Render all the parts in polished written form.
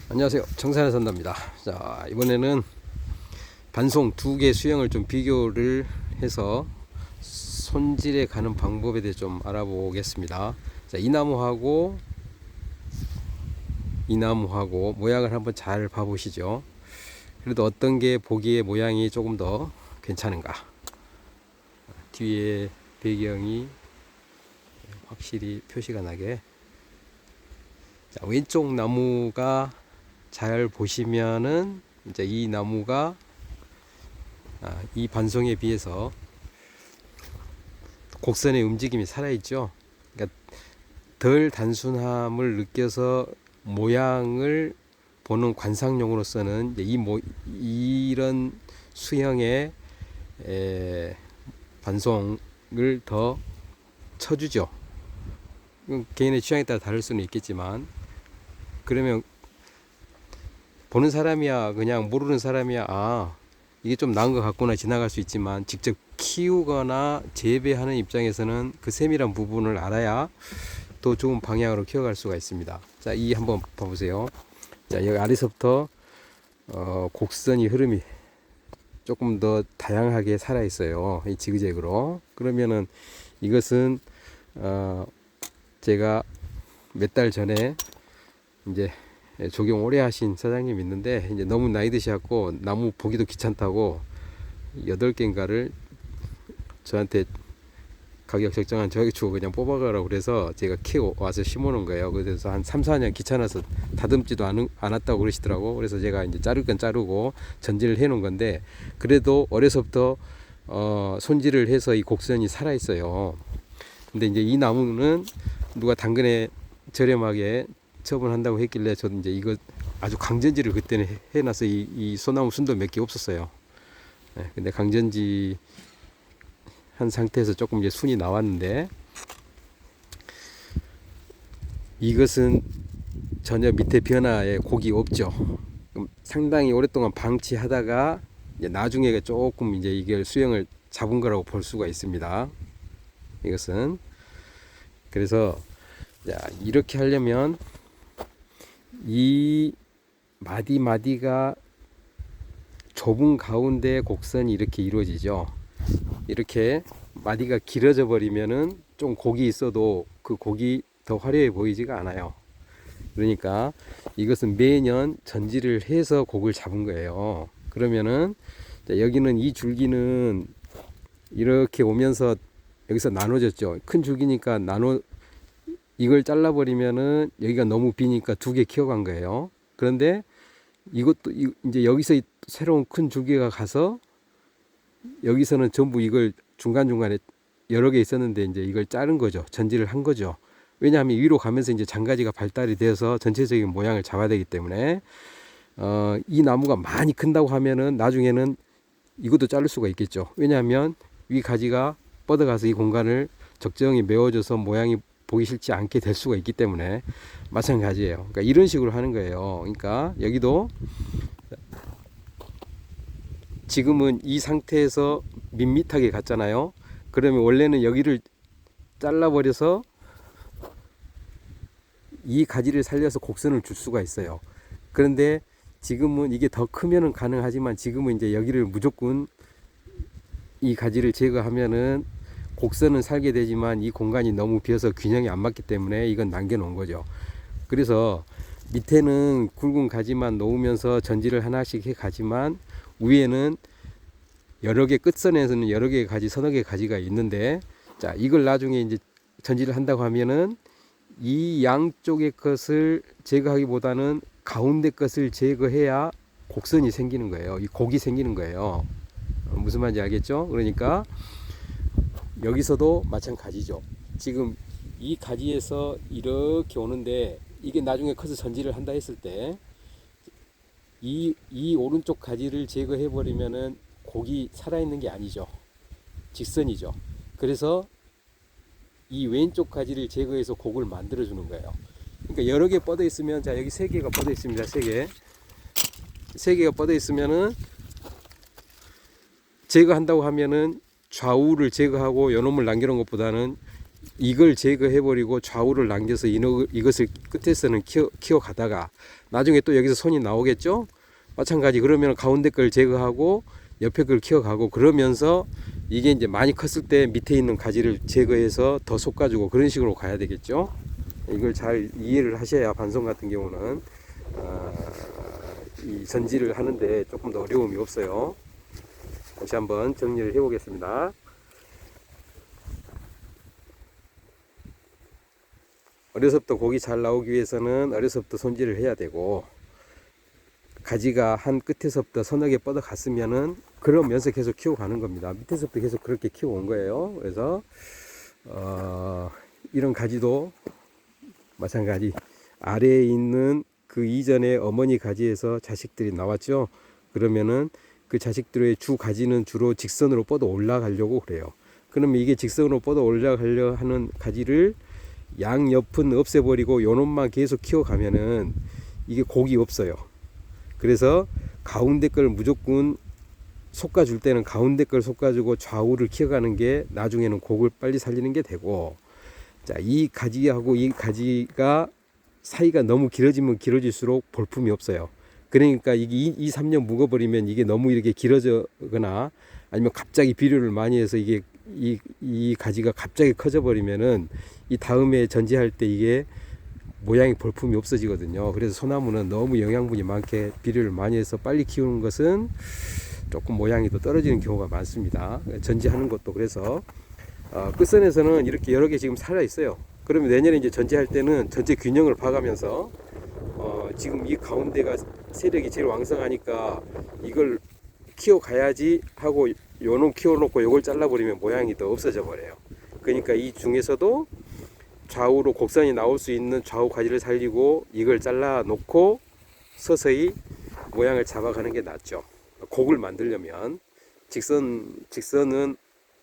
안녕하세요, 청산의 산다입니다. 자, 이번에는 반송 두 개 수형을 좀 비교를 해서 손질에 가는 방법에 대해 좀 알아보겠습니다. 자, 이 나무하고 모양을 한번 잘 봐보시죠. 그래도 어떤 게 보기에 모양이 조금 더 괜찮은가. 뒤에 배경이 확실히 표시가 나게. 자, 왼쪽 나무가 잘 보시면은 이제 이 나무가 이 반송에 비해서 곡선의 움직임이 살아있죠. 그러니까 덜 단순함을 느껴서 모양을 보는 관상용으로서는 이런 수형의 반송을 더 쳐주죠. 개인의 취향에 따라 다를 수는 있겠지만, 그러면 보는 사람이야, 그냥 모르는 사람이야, 이게 좀 나은 것 같구나 지나갈 수 있지만, 직접 키우거나 재배하는 입장에서는 그 세밀한 부분을 알아야 더 좋은 방향으로 키워갈 수가 있습니다. 자, 이 한번 봐보세요. 자, 여기 아래서부터 곡선이 흐름이 조금 더 다양하게 살아 있어요. 이 지그재그로. 그러면은 이것은 제가 몇 달 전에 이제 조경 오래 하신 사장님 있는데, 이제 너무 나이 드셔갖고 나무 보기도 귀찮다고 8개인가를 저한테 가격 적정한 저기 주고 그냥 뽑아가라고 그래서 제가 키워 와서 심어 놓은 거예요. 그래서 한 3, 4년 귀찮아서 다듬지도 않았다고 그러시더라고. 그래서 제가 이제 자를 건 자르고 전지를 해 놓은 건데, 그래도 어려서부터 손질을 해서 이 곡선이 살아 있어요. 근데 이제 이 나무는 누가 당근에 저렴하게 처분한다고 했길래 저도 이제 이거 아주 강전지를 그때는 해놔서 이 소나무 순도 몇 개 없었어요. 네, 근데 강전지 한 상태에서 조금 이제 순이 나왔는데, 이것은 전혀 밑에 변화에 곡이 없죠. 상당히 오랫동안 방치하다가 이제 나중에 조금 이제 이걸 수영을 잡은 거라고 볼 수가 있습니다. 이것은 그래서 자, 이렇게 하려면 이 마디가 좁은 가운데 곡선이 이렇게 이루어지죠. 이렇게 마디가 길어져 버리면은 좀 곡이 있어도 그 곡이 더 화려해 보이지가 않아요. 그러니까 이것은 매년 전지를 해서 곡을 잡은 거예요. 그러면은 여기는 이 줄기는 이렇게 오면서 여기서 나눠졌죠. 큰 줄기니까 이걸 잘라버리면은 여기가 너무 비니까 2개 키워간 거예요. 그런데 이것도 이제 여기서 새로운 큰 줄기가 가서 여기서는 전부 이걸 중간중간에 여러 개 있었는데 이제 이걸 자른 거죠. 전지를 한 거죠. 왜냐하면 위로 가면서 이제 장가지가 발달이 되어서 전체적인 모양을 잡아야 되기 때문에 이 나무가 많이 큰다고 하면은 나중에는 이것도 자를 수가 있겠죠. 왜냐하면 위 가지가 뻗어가서 이 공간을 적정히 메워줘서 모양이 보기 싫지 않게 될 수가 있기 때문에 마찬가지예요. 그러니까 이런 식으로 하는 거예요. 그러니까 여기도 지금은 이 상태에서 밋밋하게 갔잖아요. 그러면 원래는 여기를 잘라버려서 이 가지를 살려서 곡선을 줄 수가 있어요. 그런데 지금은 이게 더 크면은 가능하지만, 지금은 이제 여기를 무조건 이 가지를 제거하면은 곡선은 살게 되지만 이 공간이 너무 비어서 균형이 안 맞기 때문에 이건 남겨놓은 거죠. 그래서 밑에는 굵은 가지만 놓으면서 전지를 하나씩 해 가지만, 위에는 여러 개, 끝선에서는 여러 개의 가지, 서너 개의 가지가 있는데, 자, 이걸 나중에 이제 전지를 한다고 하면은 이 양쪽의 것을 제거하기보다는 가운데 것을 제거해야 곡선이 생기는 거예요. 이 곡이 생기는 거예요. 무슨 말인지 알겠죠? 그러니까 여기서도 마찬가지죠. 지금 이 가지에서 이렇게 오는데, 이게 나중에 커서 전지를 한다 했을 때 이 오른쪽 가지를 제거해 버리면은 곡이 살아있는 게 아니죠. 직선이죠. 그래서 이 왼쪽 가지를 제거해서 곡을 만들어 주는 거예요. 그러니까 여러 개 뻗어 있으면, 자, 여기 3개가 뻗어 있습니다. 3개가 뻗어 있으면은 제거한다고 하면은 좌우를 제거하고 요놈을 남겨놓은 것보다는 이걸 제거해버리고 좌우를 남겨서 이것을 끝에서는 키워가다가 나중에 또 여기서 손이 나오겠죠. 마찬가지. 그러면 가운데 걸 제거하고 옆에 걸 키워가고, 그러면서 이게 이제 많이 컸을 때 밑에 있는 가지를 제거해서 더 솎아주고 그런 식으로 가야 되겠죠. 이걸 잘 이해를 하셔야 반송 같은 경우는 이 전지를 하는데 조금 더 어려움이 없어요. 다시 한번 정리를 해 보겠습니다. 어려서부터 곡이 잘 나오기 위해서는 어려서부터 손질을 해야 되고, 가지가 한 끝에서부터 서너 개 뻗어 갔으면은 그러면서 계속 키워가는 겁니다. 밑에서부터 계속 그렇게 키워온 거예요. 그래서 이런 가지도 마찬가지. 아래에 있는 그 이전에 어머니 가지에서 자식들이 나왔죠. 그러면은 그 자식들의 주 가지는 주로 직선으로 뻗어 올라가려고 그래요. 그러면 이게 직선으로 뻗어 올라가려 하는 가지를 양옆은 없애버리고 요놈만 계속 키워가면은 이게 곡이 없어요. 그래서 가운데 걸 무조건 솎아줄 때는 가운데 걸 솎아주고 좌우를 키워가는 게 나중에는 곡을 빨리 살리는 게 되고, 자, 이 가지하고 이 가지가 사이가 너무 길어지면 길어질수록 볼품이 없어요. 그러니까 이게 2, 3년 묵어버리면 이게 너무 이렇게 길어져거나 아니면 갑자기 비료를 많이 해서 이게 이 가지가 갑자기 커져 버리면은 이 다음에 전지할 때 이게 모양이 볼품이 없어지거든요. 그래서 소나무는 너무 영양분이 많게 비료를 많이 해서 빨리 키우는 것은 조금 모양이 더 떨어지는 경우가 많습니다. 전지하는 것도 그래서 끝선에서는 이렇게 여러 개 지금 살아 있어요. 그러면 내년에 이제 전지할 때는 전체 균형을 봐가면서 지금 이 가운데가 세력이 제일 왕성하니까 이걸 키워가야지 하고 요놈 키워놓고 요걸 잘라버리면 모양이 더 없어져 버려요. 그러니까 이 중에서도 좌우로 곡선이 나올 수 있는 좌우 가지를 살리고 이걸 잘라 놓고 서서히 모양을 잡아가는 게 낫죠. 곡을 만들려면 직선은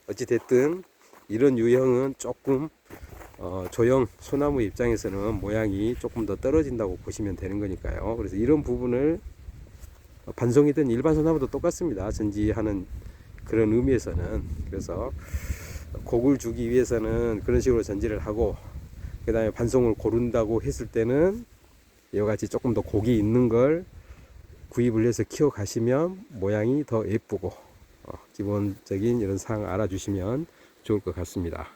어찌 됐든 이런 유형은 조금 조형 소나무 입장에서는 모양이 조금 더 떨어진다고 보시면 되는 거니까요. 그래서 이런 부분을 반송이든 일반 소나무도 똑같습니다. 전지하는 그런 의미에서는. 그래서 곡을 주기 위해서는 그런 식으로 전지를 하고, 그 다음에 반송을 고른다고 했을 때는 이와 같이 조금 더 곡이 있는 걸 구입을 해서 키워 가시면 모양이 더 예쁘고 기본적인 이런 사항을 알아주시면 좋을 것 같습니다.